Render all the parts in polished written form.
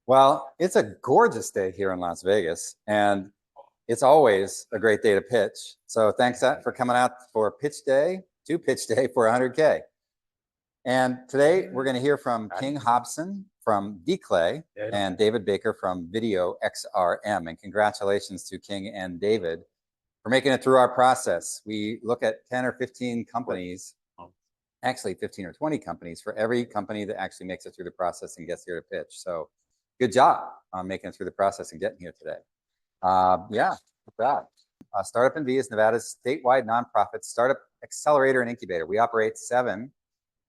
Well, it's a gorgeous day here in Las Vegas, and it's always a great day to pitch. So thanks for coming out for pitch day for 100K. And today we're going to hear from King Hobson from Diiclae and David Baker from Video XRM. And congratulations to King and David for making it through our process. We look at 10 or 15 companies, actually 15 or 20 companies for every company that actually makes it through the process and gets here to pitch. So good job on making it through the process and getting here today. Yeah, StartUpNV is Nevada's statewide nonprofit startup accelerator and incubator. We operate seven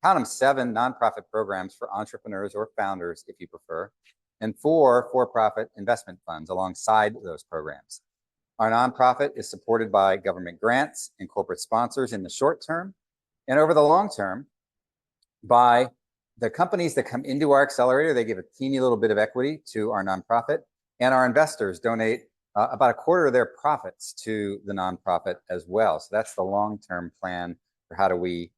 nonprofit programs for entrepreneurs or founders, if you prefer, and four for-profit investment funds alongside those programs. Our nonprofit is supported by government grants and corporate sponsors in the short term, and over the long term, by the companies that come into our accelerator. They give a teeny little bit of equity to our nonprofit, and our investors donate about a quarter of their profits to the nonprofit as well. So that's the long-term plan for how do we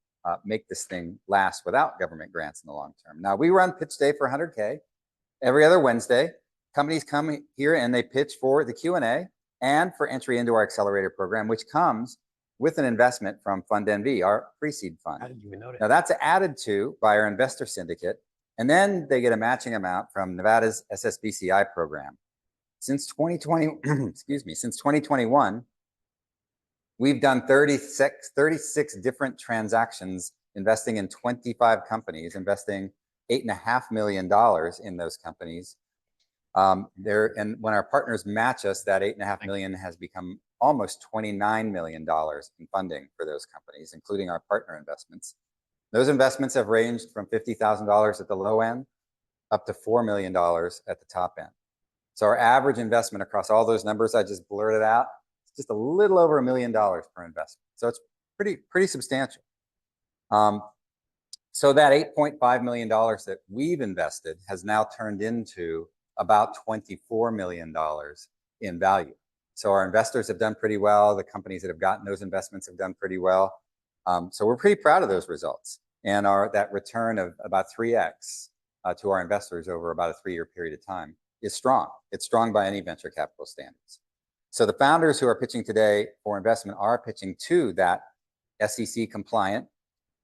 make this thing last without government grants in the long term. Now, we run pitch day for 100K every other Wednesday. Companies come here and they pitch for the Q&A and for entry into our accelerator program, which comes with an investment from FounderNV, our pre-seed fund. How did you even know that? Now, that's added to by our investor syndicate, and then they get a matching amount from Nevada's SSBCI program. Since 2020, since 2021, we've done 36 different transactions, investing in 25 companies, investing $8.5 million in those companies. And when our partners match us, that $8.5 million has become almost $29 million in funding for those companies, including our partner investments. Those investments have ranged from $50,000 at the low end up to $4 million at the top end. So our average investment across all those numbers I just blurted out, it's just a little over $1 million per investment. So it's pretty substantial. So that $8.5 million that we've invested has now turned into about $24 million in value. So our investors have done pretty well. The companies that have gotten those investments have done pretty well. So we're pretty proud of those results. And that return of about 3x to our investors over about a 3-year period of time is strong. It's strong by any venture capital standards. So the founders who are pitching today for investment are pitching to that SEC compliant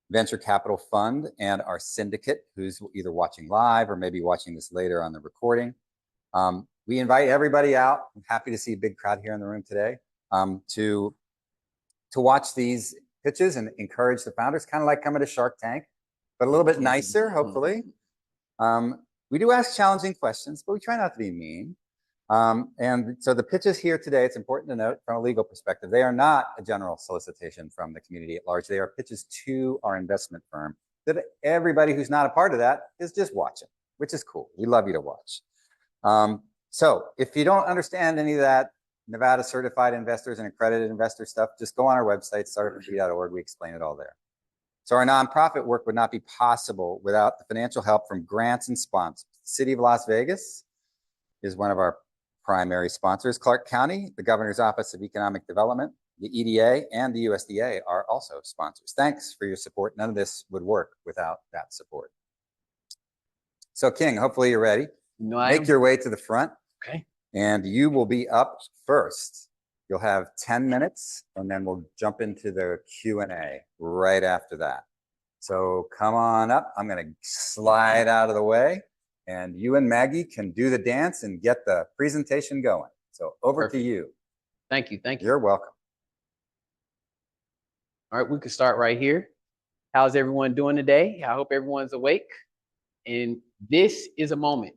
venture capital fund and our syndicate, who's either watching live or maybe watching this later on the recording. We invite everybody out. I'm happy to see a big crowd here in the room today to watch these pitches and encourage the founders, kind of like coming to Shark Tank, but a little bit nicer, hopefully. We do ask challenging questions, but we try not to be mean. And so the pitches here today, it's important to note from a legal perspective, they are not a general solicitation from the community at large. They are pitches to our investment firm that everybody who's not a part of that is just watching, which is cool. We love you to watch. So if you don't understand any of that Nevada certified investors and accredited investor stuff, just go on our website, startupnv.org. We explain it all there. So our nonprofit work would not be possible without the financial help from grants and sponsors. The City of Las Vegas is one of our primary sponsors. Clark County, the Governor's Office of Economic Development, the EDA, and the USDA are also sponsors. Thanks for your support. None of this would work without that support. So King, hopefully you're ready. Make your way to the front. Okay. And you will be up first. You'll have 10 minutes, and then we'll jump into the Q&A right after that. So come on up. I'm going to slide out of the way, and you and Maggie can do the dance and get the presentation going. So over to you. Thank you. Thank you. You're welcome. All right, we can start right here. How's everyone doing today? I hope everyone's awake. And this is a moment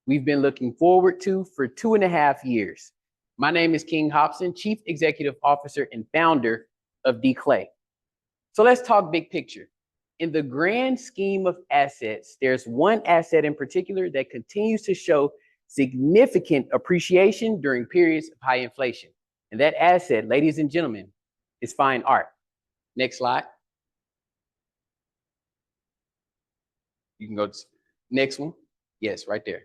we've been looking forward to for 2.5 years. My name is King Hobson, Chief Executive Officer and founder of Diiclae. So let's talk big picture. In the grand scheme of assets, there's one asset in particular that continues to show significant appreciation during periods of high inflation. And that asset, ladies and gentlemen, is fine art. Next slide. You can go to next one. Yes, right there.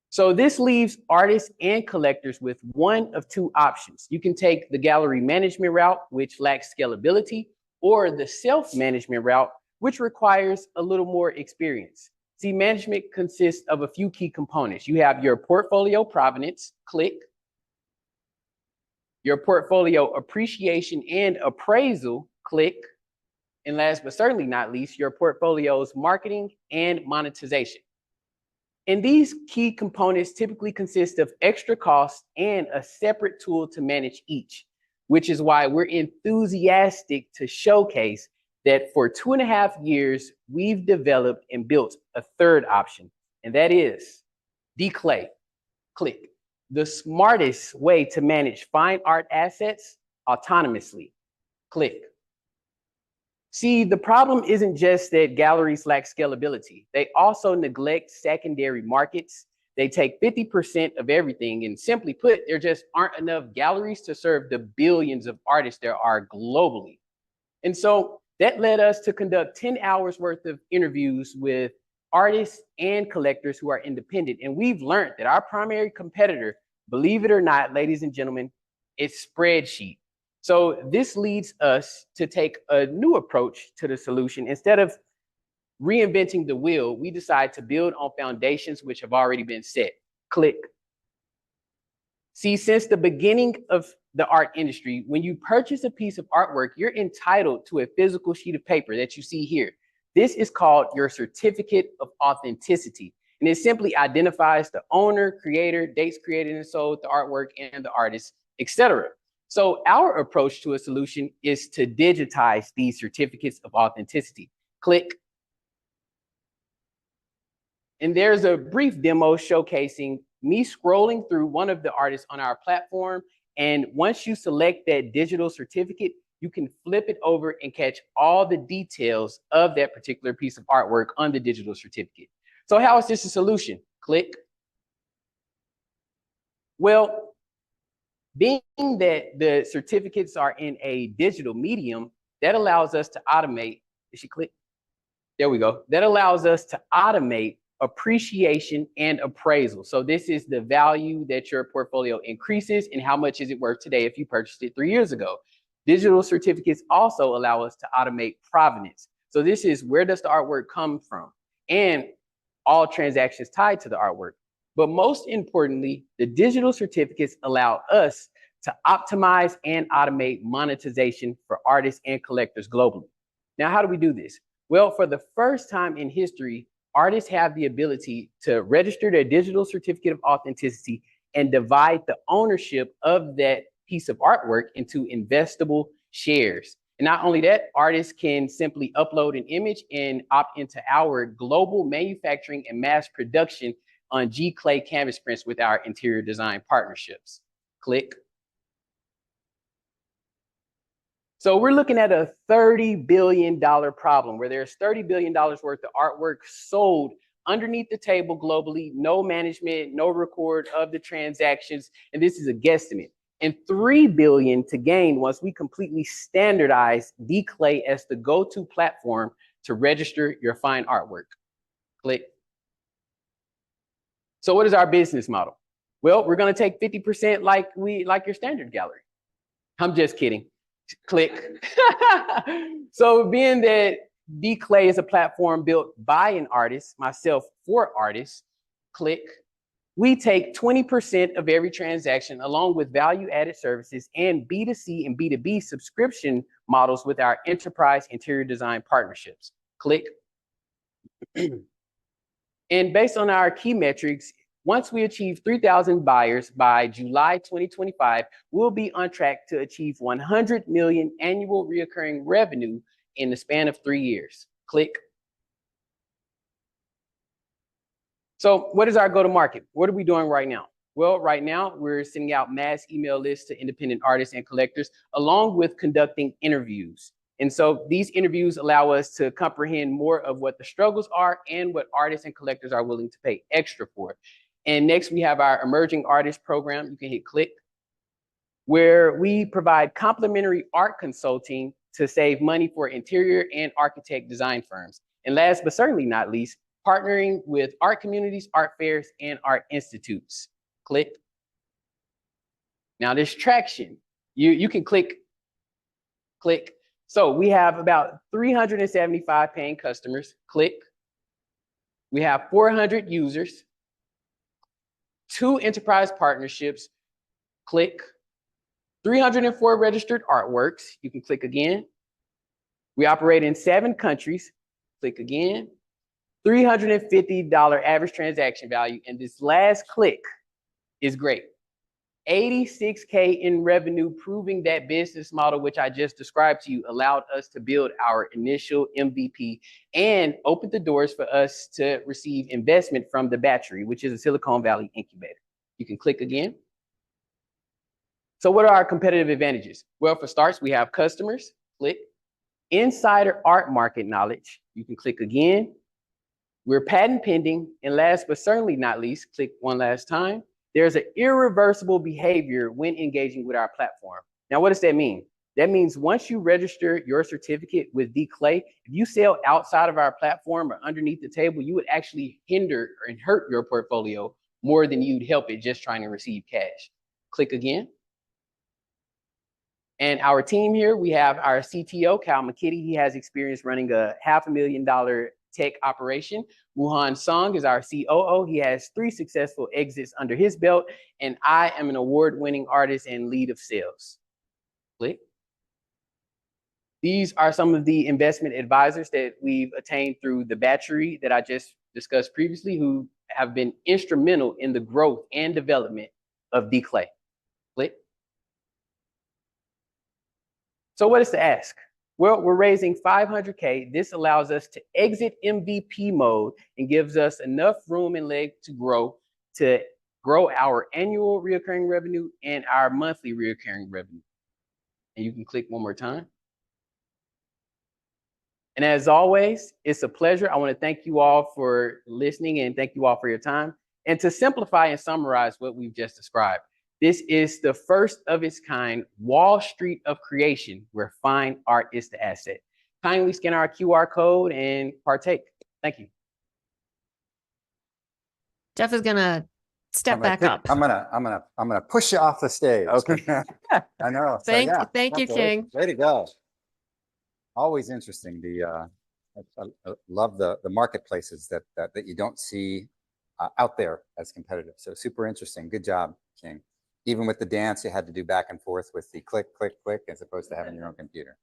So this leaves artists and collectors with one of two options. You can take the gallery management route, which lacks scalability, or the self-management route, which requires a little more experience. See, management consists of a few key components. You have your portfolio provenance, click. Your portfolio appreciation and appraisal, click. And last but certainly not least, your portfolio's marketing and monetization. And these key components typically consist of extra costs and a separate tool to manage each, which is why we're enthusiastic to showcase that for 2.5 years, we've developed and built a third option, and that is Diiclae, click, the smartest way to manage fine art assets autonomously, click. See, the problem isn't just that galleries lack scalability. They also neglect secondary markets. They take 50% of everything. And simply put, there just aren't enough galleries to serve the billions of artists there are globally. And so that led us to conduct 10 hours worth of interviews with artists and collectors who are independent. And we've learned that our primary competitor, believe it or not, ladies and gentlemen, is spreadsheet. So this leads us to take a new approach to the solution. Instead of reinventing the wheel, we decide to build on foundations which have already been set. Click. See, since the beginning of the art industry, when you purchase a piece of artwork, you're entitled to a physical sheet of paper that you see here. This is called your certificate of authenticity. And it simply identifies the owner, creator, dates created and sold, the artwork, and the artist, etc. So our approach to a solution is to digitize these certificates of authenticity. Click. And there's a brief demo showcasing me scrolling through one of the artists on our platform. And once you select that digital certificate, you can flip it over and catch all the details of that particular piece of artwork on the digital certificate. So how is this a solution? Click. Well, being that the certificates are in a digital medium, that allows us to automate. Did she click? There we go. That allows us to automate appreciation and appraisal. So this is the value that your portfolio increases and how much is it worth today if you purchased it 3 years ago. Digital certificates also allow us to automate provenance. So this is where does the artwork come from and all transactions tied to the artwork. But most importantly, the digital certificates allow us to optimize and automate monetization for artists and collectors globally. Now, how do we do this? Well, for the first time in history, artists have the ability to register their digital certificate of authenticity and divide the ownership of that piece of artwork into investable shares. And not only that, artists can simply upload an image and opt into our global manufacturing and mass production on Diiclae canvas prints with our interior design partnerships. Click. So we're looking at a $30 billion problem where there's $30 billion worth of artwork sold underneath the table globally, no management, no record of the transactions. And this is a guesstimate. And $3 billion to gain once we completely standardize Diiclae as the go-to platform to register your fine artwork. Click. So what is our business model? Well, we're going to take 50% like your standard gallery. I'm just kidding. Click. So being that Diiclae is a platform built by an artist, myself for artists, click. We take 20% of every transaction along with value-added services and B2C and B2B subscription models with our enterprise interior design partnerships. Click. And based on our key metrics, once we achieve 3,000 buyers by July 2025, we'll be on track to achieve 100 million annual recurring revenue in the span of 3 years. Click. So what is our go-to-market? What are we doing right now? Well, right now, we're sending out mass email lists to independent artists and collectors, along with conducting interviews. And so these interviews allow us to comprehend more of what the struggles are and what artists and collectors are willing to pay extra for. And next, we have our emerging artist program. You can hit click, where we provide complimentary art consulting to save money for interior and architect design firms. And last but certainly not least, partnering with art communities, art fairs, and art institutes. Click. Now there's traction. You can click. So we have about 375 paying customers. Click. We have 400 users, 2 enterprise partnerships, click. 304 registered artworks, you can click again. We operate in 7 countries, click again. $350 average transaction value, and this last click is great. 86K in revenue, proving that business model, which I just described to you, allowed us to build our initial MVP and opened the doors for us to receive investment from the Battery, which is a Silicon Valley incubator. You can click again. So what are our competitive advantages? Well, for starts, we have customers, click. Insider art market knowledge, you can click again. We're patent pending, and last but certainly not least, click one last time. There's an irreversible behavior when engaging with our platform. Now, what does that mean? That means once you register your certificate with Diiclae, if you sell outside of our platform or underneath the table, you would actually hinder and hurt your portfolio more than you'd help it just trying to receive cash. Click again. And our team here, we have our CTO, Cal McKitty. He has experience running a $500,000 tech operation. Wuhan Song is our COO. He has 3 successful exits under his belt. And I am an award-winning artist and lead of sales. Click. These are some of the investment advisors that we've attained through the Battery that I just discussed previously, who have been instrumental in the growth and development of Diiclae. Click. So what is the ask? Well, we're raising 500K. This allows us to exit MVP mode and gives us enough room and leg to grow our annual recurring revenue and our monthly recurring revenue. And you can click one more time. And as always, it's a pleasure. I want to thank you all for listening and thank you all for your time. And to simplify and summarize what we've just described, this is the first of its kind Wall Street of creation where fine art is the asset. Kindly scan our QR code and partake. Thank you. Jeff is gonna step back up. I'm gonna push you off the stage. Okay. I know. Thank you, King. Way to go. Always interesting. I love the marketplaces that you don't see out there as competitive. So super interesting. Good job, King. Even with the dance, you had to do back and forth with the click, click, click, as opposed to having your own computer.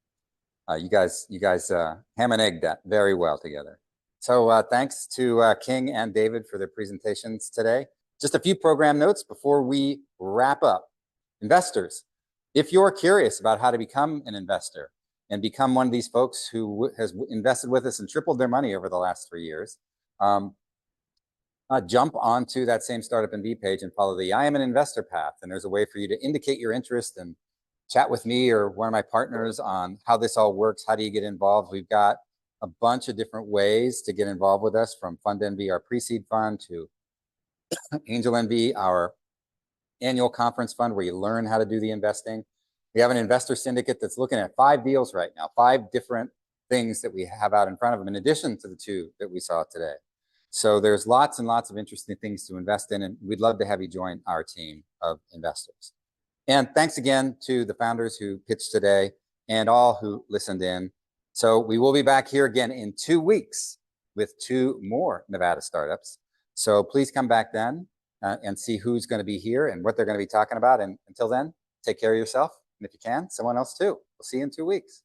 You guys ham and egg that very well together. So thanks to King and David for their presentations today. Just a few program notes before we wrap up. Investors, if you're curious about how to become an investor and become one of these folks who has invested with us and tripled their money over the last 3 years, jump onto that same StartUpNV page and follow the I am an investor path. And there's a way for you to indicate your interest and chat with me or one of my partners on how this all works. How do you get involved? We've got a bunch of different ways to get involved with us, from FundNV, our pre-seed fund, to AngelNV, our annual conference fund where you learn how to do the investing. We have an investor syndicate that's looking at 5 deals right now, 5 different things that we have out in front of them, in addition to the 2 that we saw today. So there's lots and lots of interesting things to invest in, and we'd love to have you join our team of investors. And thanks again to the founders who pitched today and all who listened in. So we will be back here again in 2 weeks with 2 more Nevada startups. So please come back then and see who's going to be here and what they're going to be talking about. And until then, take care of yourself. And if you can, someone else too. We'll see you in 2 weeks.